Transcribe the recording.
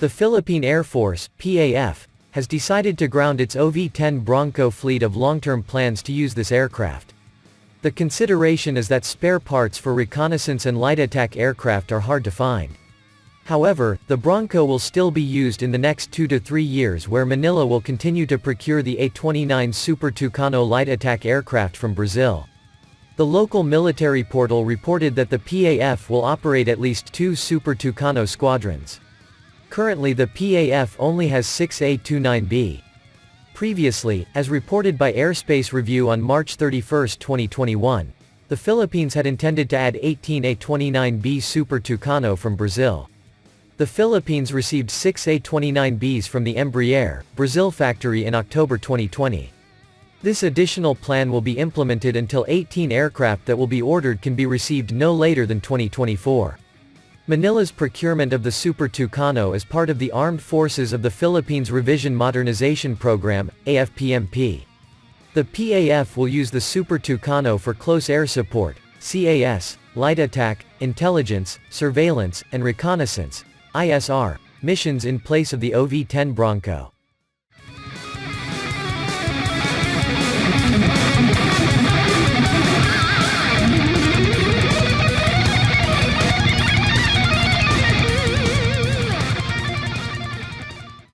The Philippine Air Force, PAF, has decided to ground its OV-10 Bronco fleet of long-term plans to use this aircraft. The consideration is that spare parts for reconnaissance and light attack aircraft are hard to find. However, the Bronco will still be used in the next 2 to 3 years, where Manila will continue to procure the A-29 Super Tucano light attack aircraft from Brazil. The local military portal reported that the PAF will operate at least 2 Super Tucano squadrons. Currently the PAF only has 6 A-29B. Previously, as reported by Airspace Review on March 31, 2021, the Philippines had intended to add 18 A-29B Super Tucano from Brazil. The Philippines received 6 A-29Bs from the Embraer, Brazil factory in October 2020. This additional plan will be implemented until 18 aircraft that will be ordered can be received no later than 2024. Manila's procurement of the Super Tucano is part of the Armed Forces of the Philippines Revision Modernization Program, AFPMP. The PAF will use the Super Tucano for close air support, CAS, light attack, intelligence, surveillance, and reconnaissance, ISR, missions in place of the OV-10 Bronco.